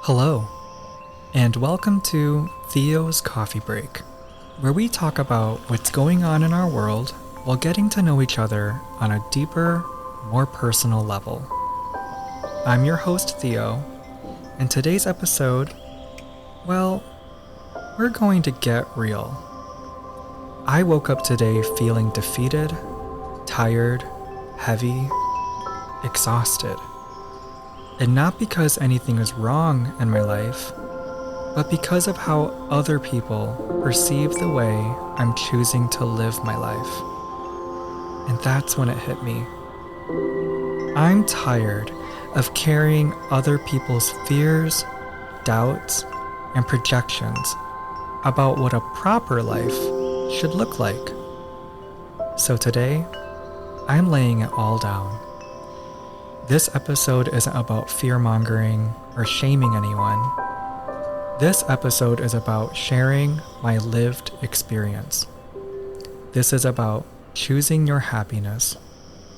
Hello, and welcome to Theo's Coffee Break, where we talk about what's going on in our world while getting to know each other on a deeper, more personal level. I'm your host, Theo, and today's episode, well, we're going to get real. I woke up today feeling defeated, tired, heavy, exhausted. And not because anything is wrong in my life, but because of how other people perceive the way I'm choosing to live my life. And that's when it hit me. I'm tired of carrying other people's fears, doubts, and projections about what a proper life should look like. So today, I'm laying it all down. This episode isn't about fear-mongering or shaming anyone. This episode is about sharing my lived experience. This is about choosing your happiness,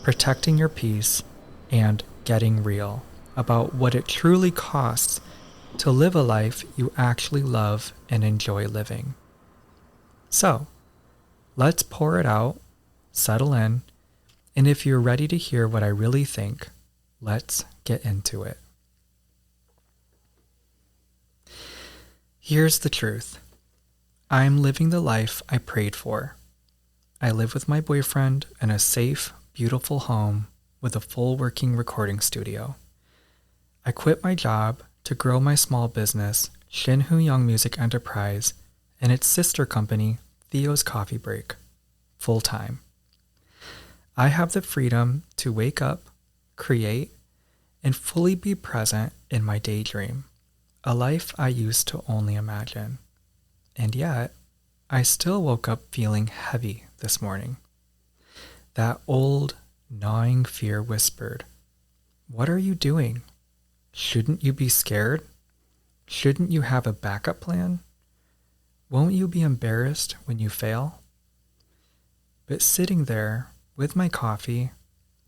protecting your peace, and getting real about what it truly costs to live a life you actually love and enjoy living. So, let's pour it out, settle in, and if you're ready to hear what I really think, let's get into it. Here's the truth. I'm living the life I prayed for. I live with my boyfriend in a safe, beautiful home with a full working recording studio. I quit my job to grow my small business, Shinhu Young Music Enterprise, and its sister company, Theo's Coffee Break, full time. I have the freedom to wake up, create, and fully be present in my daydream, a life I used to only imagine. And yet, I still woke up feeling heavy this morning. That old, gnawing fear whispered, "What are you doing? Shouldn't you be scared? Shouldn't you have a backup plan? Won't you be embarrassed when you fail?" But sitting there with my coffee,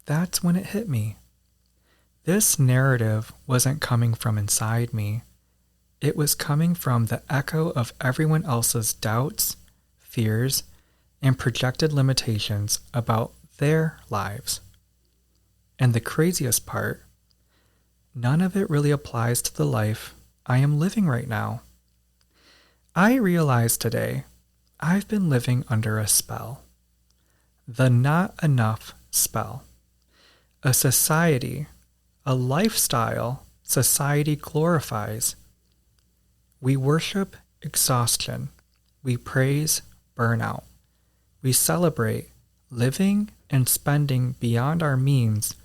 that's when it hit me. This narrative wasn't coming from inside me. It was coming from the echo of everyone else's doubts, fears, and projected limitations about their lives. And the craziest part, none of it really applies to the life I am living right now. I realized today I've been living under a spell. The not enough spell. A society, a lifestyle society glorifies. We worship exhaustion. We praise burnout. We celebrate living and spending beyond our means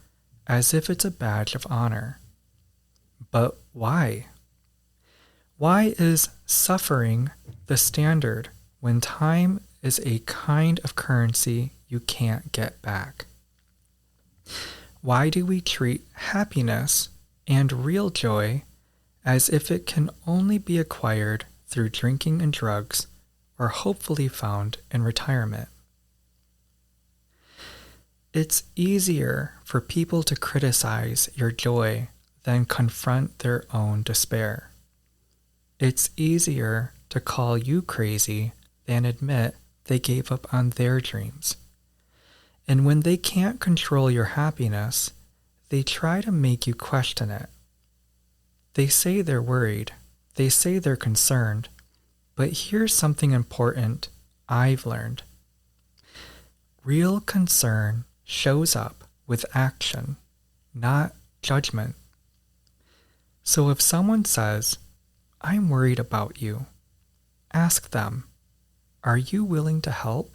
as if it's a badge of honor. But why? Why is suffering the standard when time is a kind of currency you can't get back? Why do we treat happiness and real joy as if it can only be acquired through drinking and drugs or hopefully found in retirement? It's easier for people to criticize your joy than confront their own despair. It's easier to call you crazy than admit they gave up on their dreams. And when they can't control your happiness, they try to make you question it. They say they're worried. They say they're concerned. But here's something important I've learned. Real concern shows up with action, not judgment. So if someone says, "I'm worried about you," ask them, "Are you willing to help?"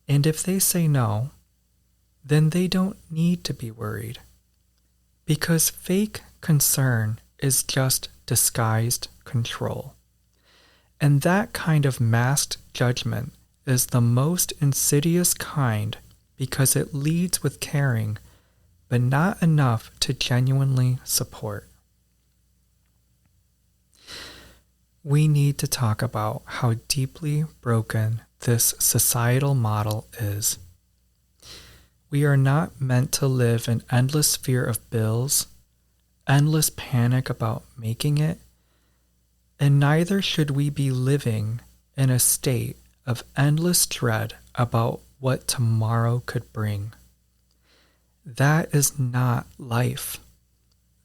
And if they say no, then they don't need to be worried. Because fake concern is just disguised control. And that kind of masked judgment is the most insidious kind because it leads with caring, but not enough to genuinely support. We need to talk about how deeply broken this societal model is. We are not meant to live in endless fear of bills, endless panic about making it, and neither should we be living in a state of endless dread about what tomorrow could bring. That is not life.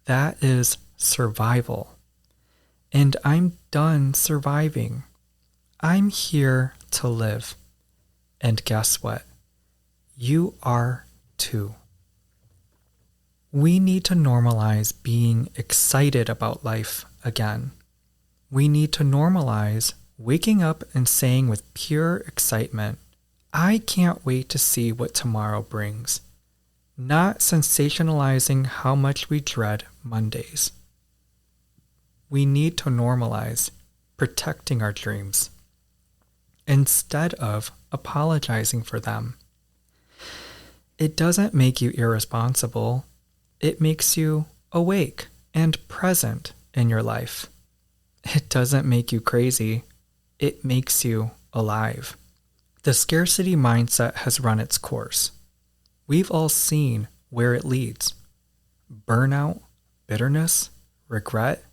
That is survival. And I'm done surviving. I'm here to live. And guess what? You are too. We need to normalize being excited about life again. We need to normalize waking up and saying with pure excitement, I can't wait to see what tomorrow brings. Not sensationalizing how much we dread Mondays. We need to normalize protecting our dreams instead of apologizing for them. It doesn't make you irresponsible. It makes you awake and present in your life. It doesn't make you crazy. It makes you alive. The scarcity mindset has run its course. We've all seen where it leads. Burnout, bitterness, regret,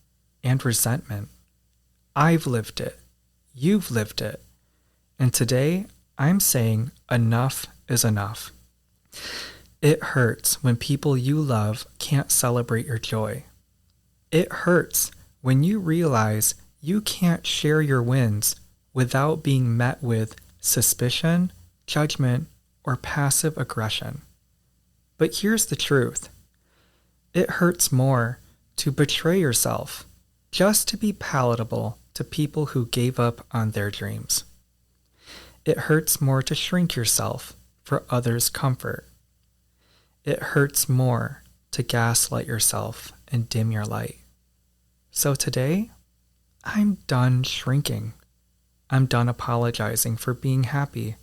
and resentment. I've lived it. You've lived it. And today, I'm saying enough is enough. It hurts when people you love can't celebrate your joy. It hurts when you realize you can't share your wins without being met with suspicion, judgment, or passive aggression. But here's the truth. It hurts more to betray yourself just to be palatable to people who gave up on their dreams. It hurts more to shrink yourself for others' comfort. It hurts more to gaslight yourself and dim your light. So today, I'm done shrinking. I'm done apologizing for being happy.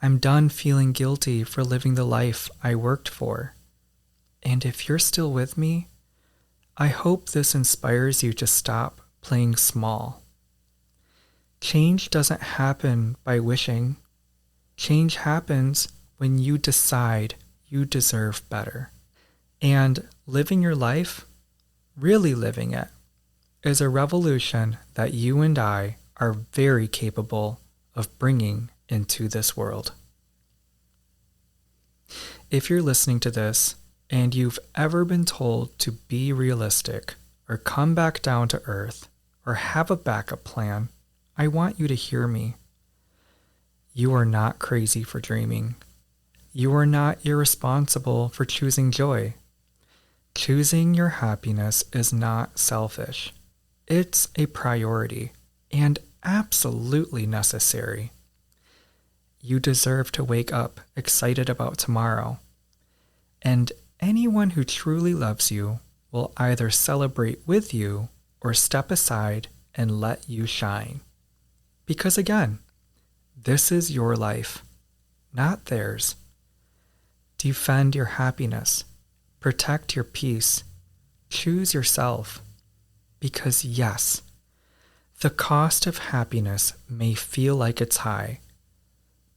I'm done feeling guilty for living the life I worked for. And if you're still with me, I hope this inspires you to stop playing small. Change doesn't happen by wishing. Change happens when you decide you deserve better. And living your life, really living it, is a revolution that you and I are very capable of bringing into this world. If you're listening to this and you've ever been told to be realistic or come back down to earth or have a backup plan, I want you to hear me. You are not crazy for dreaming. You are not irresponsible for choosing joy. Choosing your happiness is not selfish. It's a priority and absolutely necessary. You deserve to wake up excited about tomorrow. And anyone who truly loves you will either celebrate with you or step aside and let you shine. Because again, this is your life, not theirs. Defend your happiness. Protect your peace. Choose yourself. Because yes, the cost of happiness may feel like it's high,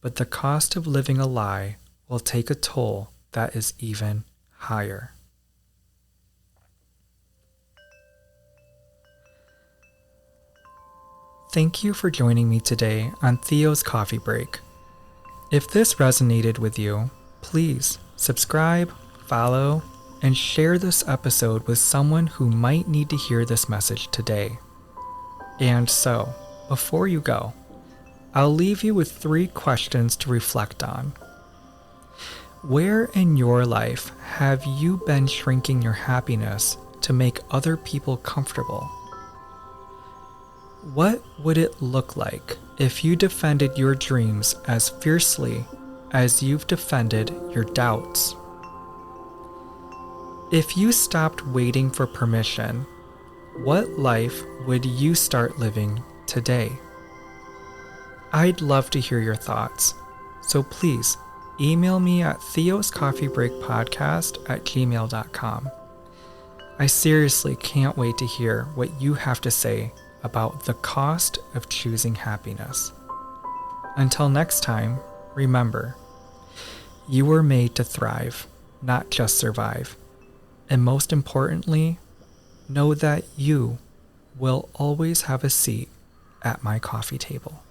but the cost of living a lie will take a toll that is even higher. Thank you for joining me today on Theo's Coffee Break. If this resonated with you, please subscribe, follow, and share this episode with someone who might need to hear this message today. And so, before you go, I'll leave you with 3 questions to reflect on. Where in your life have you been shrinking your happiness to make other people comfortable? What would it look like if you defended your dreams as fiercely as you've defended your doubts? If you stopped waiting for permission, what life would you start living today? I'd love to hear your thoughts, so please email me at theoscoffeebreakpodcast@gmail.com. I seriously can't wait to hear what you have to say about the cost of choosing happiness. Until next time, remember, you were made to thrive, not just survive. And most importantly, know that you will always have a seat at my coffee table.